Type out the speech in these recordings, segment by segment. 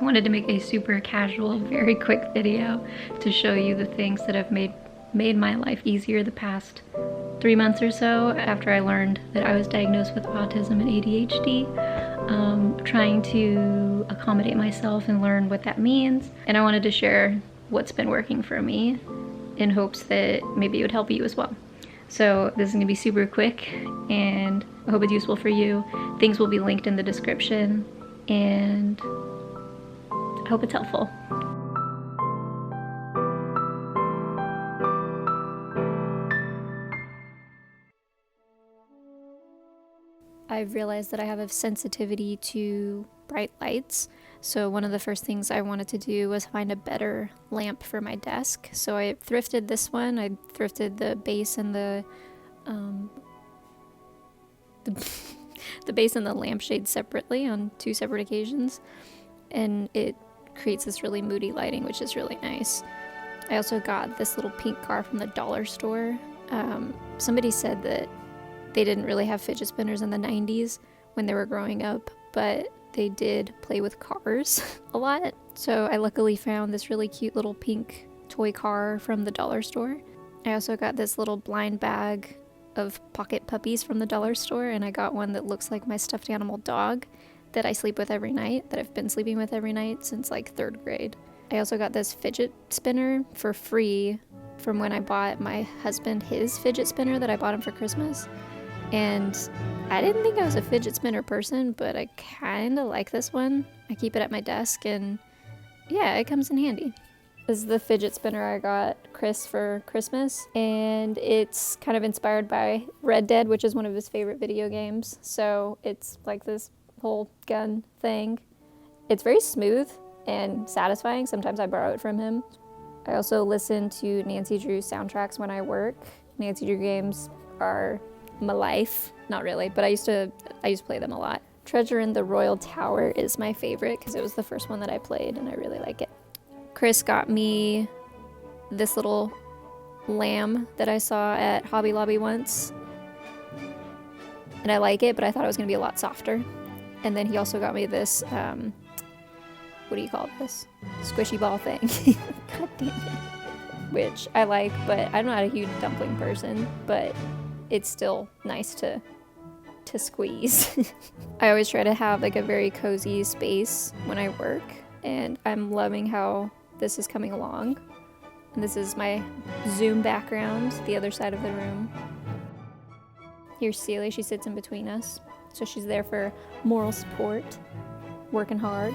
I wanted to make a super casual, very quick video to show you the things that have made my life easier the past 3 months or so after I learned that I was diagnosed with autism and ADHD. Trying to accommodate myself and learn what that means. And I wanted to share what's been working for me in hopes that maybe it would help you as well. So this is gonna be super quick and I hope it's useful for you. Things will be linked in the description and I hope it's helpful. I've realized that I have a sensitivity to bright lights. So one of the first things I wanted to do was find a better lamp for my desk. So I thrifted this one. I thrifted the base and the base and the lampshade separately on 2 separate occasions. And it creates this really moody lighting, which is really nice. I also got this little pink car from the dollar store. Somebody said that they didn't really have fidget spinners in the 90s when they were growing up, but they did play with cars a lot. So I luckily found this really cute little pink toy car from the dollar store. I also got this little blind bag of pocket puppies from the dollar store, and I got one that looks like my stuffed animal dog that I sleep with every night, that I've been sleeping with every night since like 3rd grade. I also got this fidget spinner for free from when I bought my husband his fidget spinner that I bought him for Christmas. And I didn't think I was a fidget spinner person, but I kind of like this one. I keep it at my desk and yeah, it comes in handy. This is the fidget spinner I got Chris for Christmas, and it's kind of inspired by Red Dead, which is one of his favorite video games. So it's like this whole gun thing. It's very smooth and satisfying. Sometimes I borrow it from him. I also listen to Nancy Drew soundtracks when I work. Nancy Drew games are my life. Not really, but I used to play them a lot. Treasure in the Royal Tower is my favorite because it was the first one that I played and I really like it. Chris got me this little lamb that I saw at Hobby Lobby once. And I like it, but I thought it was gonna be a lot softer. And then he also got me this, what do you call this? Squishy ball thing. God damn it. Which I like, but I'm not a huge dumpling person, but it's still nice to squeeze. I always try to have like a very cozy space when I work, and I'm loving how this is coming along. And this is my Zoom background, the other side of the room. Here's Celia, she sits in between us. So she's there for moral support, working hard.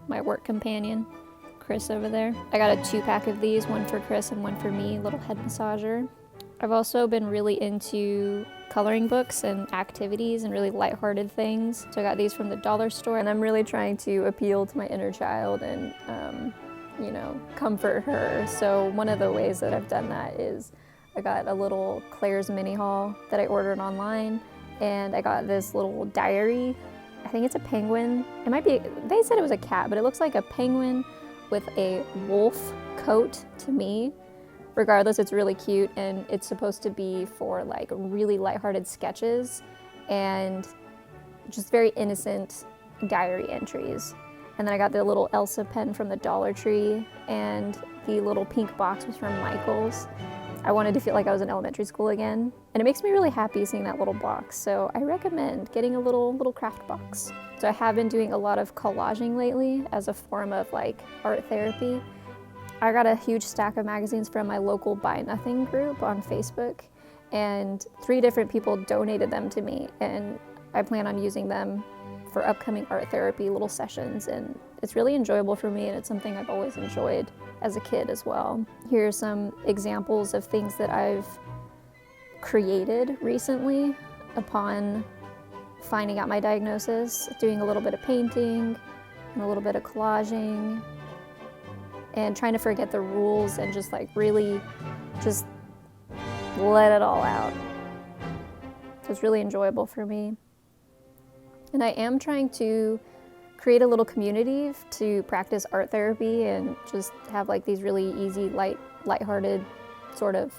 My work companion, Chris over there. I got a 2-pack of these, one for Chris and one for me, little head massager. I've also been really into coloring books and activities and really lighthearted things. So I got these from the dollar store, and I'm really trying to appeal to my inner child and, you know, comfort her. So one of the ways that I've done that is I got a little Claire's mini haul that I ordered online, and I got this little diary. I think it's a penguin. It might be, they said it was a cat, but it looks like a penguin with a wolf coat to me. Regardless, it's really cute, and it's supposed to be for like really lighthearted sketches and just very innocent diary entries. And then I got the little Elsa pen from the Dollar Tree, and the little pink box was from Michael's. I wanted to feel like I was in elementary school again, and it makes me really happy seeing that little box. So I recommend getting a little craft box. So I have been doing a lot of collaging lately as a form of like art therapy. I got a huge stack of magazines from my local Buy Nothing group on Facebook, and 3 different people donated them to me, and I plan on using them for upcoming art therapy little sessions, and it's really enjoyable for me, and it's something I've always enjoyed as a kid as well. Here are some examples of things that I've created recently upon finding out my diagnosis, doing a little bit of painting and a little bit of collaging, and trying to forget the rules and just like really just let it all out. So it's really enjoyable for me. And I am trying to create a little community to practice art therapy and just have like these really easy, lighthearted sort of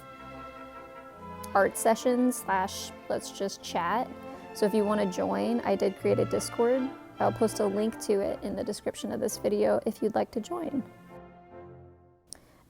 art sessions / let's just chat. So if you want to join, I did create a Discord I'll post a link to it in the description of this video if you'd like to join.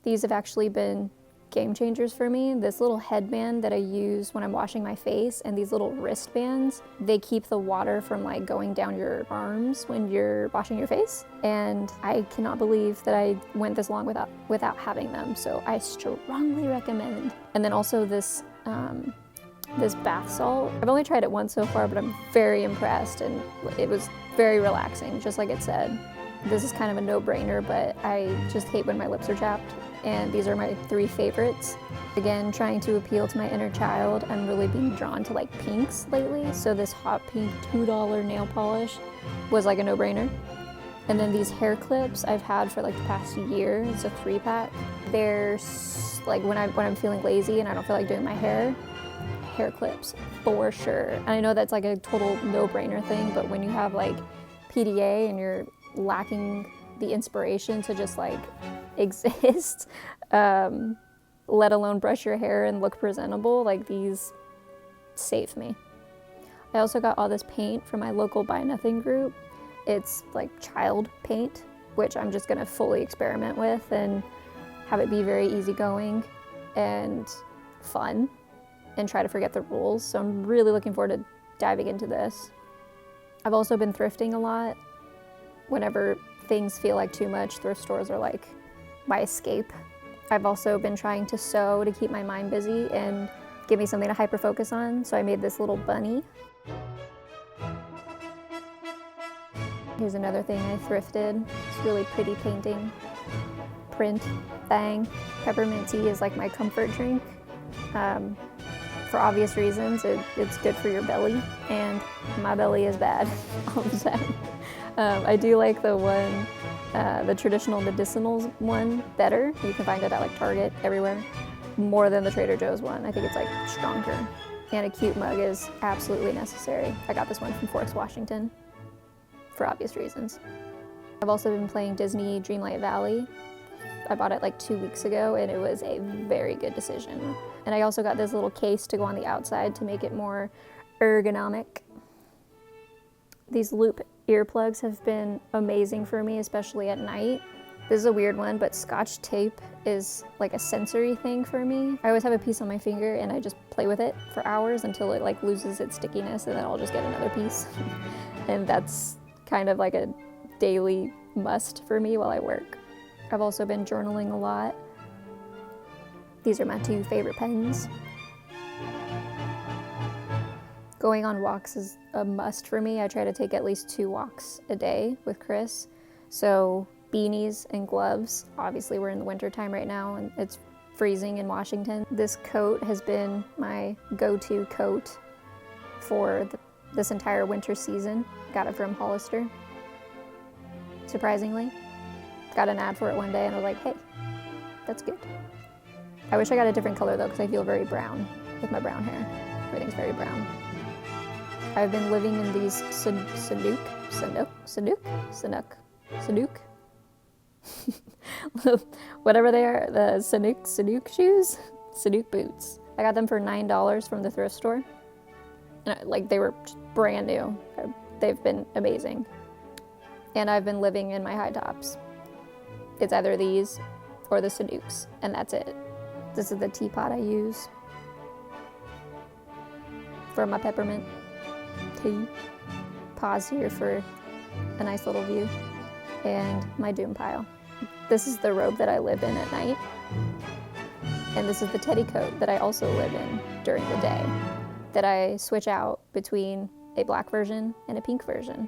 These have actually been game changers for me. This little headband that I use when I'm washing my face and these little wristbands, they keep the water from like going down your arms when you're washing your face. And I cannot believe that I went this long without having them. So I strongly recommend. And then also this bath salt. I've only tried it once so far, but I'm very impressed and it was very relaxing, just like it said. This is kind of a no-brainer, but I just hate when my lips are chapped. And these are my 3 favorites. Again, trying to appeal to my inner child, I'm really being drawn to like pinks lately. So this hot pink $2 nail polish was like a no-brainer. And then these hair clips I've had for like the past year. It's a 3-pack. They're like when I'm feeling lazy and I don't feel like doing my hair clips for sure. And I know that's like a total no-brainer thing, but when you have like PDA and you're lacking the inspiration to just like exist, let alone brush your hair and look presentable, like these save me. I also got all this paint from my local Buy Nothing group. It's like child paint, which I'm just gonna fully experiment with and have it be very easygoing and fun and try to forget the rules. So I'm really looking forward to diving into this. I've also been thrifting a lot. Whenever things feel like too much, thrift stores are like my escape. I've also been trying to sew to keep my mind busy and give me something to hyper focus on. So I made this little bunny. Here's another thing I thrifted. It's really pretty painting. Print thing. Peppermint tea is like my comfort drink. For obvious reasons, it's good for your belly, and my belly is bad all the time. I do like the one, the traditional medicinal one better. You can find it at like Target, everywhere, more than the Trader Joe's one. I think it's like stronger. And a cute mug is absolutely necessary. I got this one from Forks, Washington, for obvious reasons. I've also been playing Disney Dreamlight Valley. I bought it like 2 weeks ago and it was a very good decision. And I also got this little case to go on the outside to make it more ergonomic. These loop earplugs have been amazing for me, especially at night. This is a weird one, but Scotch tape is like a sensory thing for me. I always have a piece on my finger and I just play with it for hours until it like loses its stickiness, and then I'll just get another piece. And that's kind of like a daily must for me while I work. I've also been journaling a lot. These are my 2 favorite pens. Going on walks is a must for me. I try to take at least 2 walks a day with Chris. So beanies and gloves. Obviously we're in the winter time right now and it's freezing in Washington. This coat has been my go-to coat for this entire winter season. Got it from Hollister, surprisingly. Got an ad for it one day and I was like, hey, that's good. I wish I got a different color though, because I feel very brown with my brown hair. Everything's very brown. I've been living in these Sanuk, whatever they are, the Sanuk shoes, Sanuk boots. I got them for $9 from the thrift store. And like they were brand new. They've been amazing. And I've been living in my high tops. It's either these or the Sanuks, and that's it. This is the teapot I use for my peppermint tea. Pause here for a nice little view. And my doom pile. This is the robe that I live in at night. And this is the teddy coat that I also live in during the day, that I switch out between a black version and a pink version.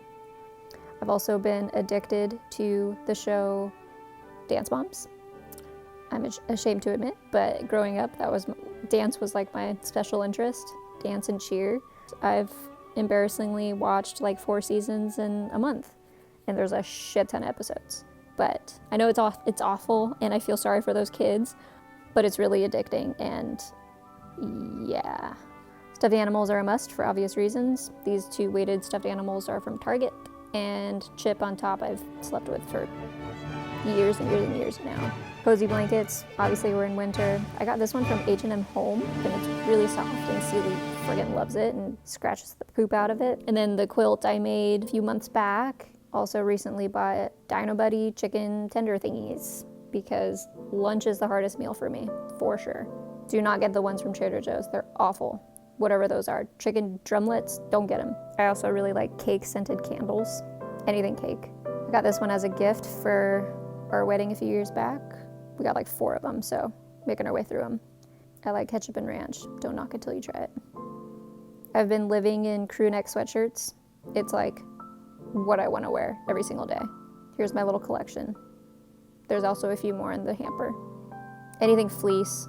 I've also been addicted to the show Dance Moms. I'm ashamed to admit, but growing up, dance was like my special interest, dance and cheer. I've embarrassingly watched like 4 seasons in a month, and there's a shit ton of episodes. But I know it's awful, and I feel sorry for those kids, but it's really addicting, and yeah. Stuffed animals are a must for obvious reasons. These 2 weighted stuffed animals are from Target, and Chip on top I've slept with for years and years and years now. Cozy blankets, obviously we're in winter. I got this one from H&M Home, and it's really soft, and Sealy friggin' loves it and scratches the poop out of it. And then the quilt I made a few months back. Also recently bought Dino Buddy chicken tender thingies because lunch is the hardest meal for me, for sure. Do not get the ones from Trader Joe's, they're awful. Whatever those are, chicken drumlets, don't get them. I also really like cake scented candles, anything cake. I got this one as a gift for our wedding a few years back. We got like 4 of them, so making our way through them. I like ketchup and ranch, don't knock it till you try it. I've been living in crew neck sweatshirts. It's like what I want to wear every single day. Here's my little collection. There's also a few more in the hamper. Anything fleece,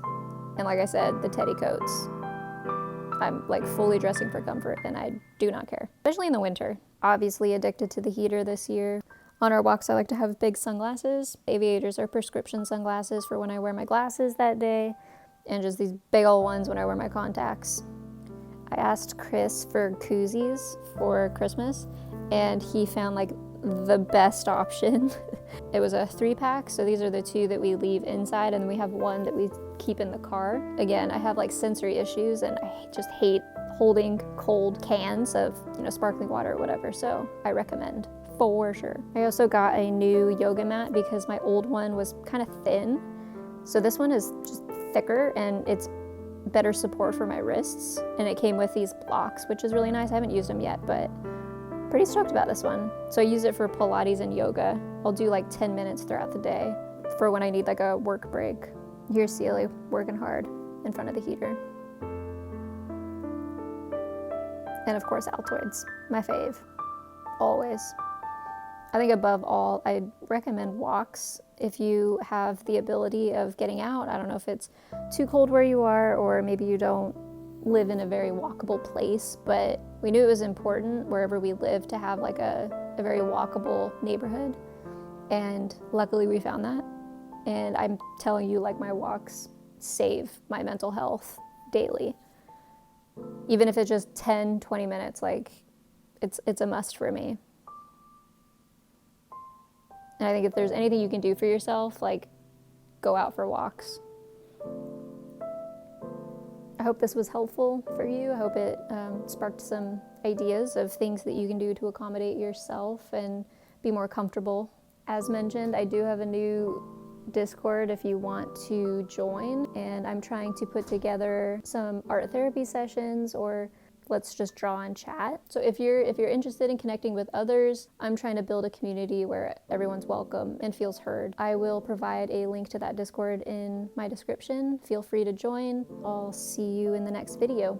and like I said, the teddy coats. I'm like fully dressing for comfort and I do not care, especially in the winter. Obviously addicted to the heater this year. On our walks, I like to have big sunglasses. Aviators are prescription sunglasses for when I wear my glasses that day, and just these big old ones when I wear my contacts. I asked Chris for koozies for Christmas, and he found like the best option. It was a 3-pack, so these are the 2 that we leave inside, and then we have 1 that we keep in the car. Again, I have like sensory issues, and I just hate holding cold cans of, sparkling water or whatever, so I recommend for sure. I also got a new yoga mat because my old one was kind of thin, so this one is just thicker and it's better support for my wrists, and it came with these blocks, which is really nice. I haven't used them yet, but pretty stoked about this one. So I use it for Pilates and yoga. I'll do like 10 minutes throughout the day for when I need like a work break. Here's Celia working hard in front of the heater. And of course, Altoids, my fave, always. I think above all, I recommend walks if you have the ability of getting out. I don't know if it's too cold where you are, or maybe you don't live in a very walkable place, but we knew it was important wherever we live to have like a very walkable neighborhood. And luckily we found that. And I'm telling you, like, my walks save my mental health daily. Even if it's just 10, 20 minutes, like it's a must for me. And I think if there's anything you can do for yourself, like, go out for walks. I hope this was helpful for you. I hope it sparked some ideas of things that you can do to accommodate yourself and be more comfortable. As mentioned, I do have a new Discord if you want to join, and I'm trying to put together some art therapy sessions, or let's just draw and chat. So if you're interested in connecting with others, I'm trying to build a community where everyone's welcome and feels heard. I will provide a link to that Discord in my description. Feel free to join. I'll see you in the next video.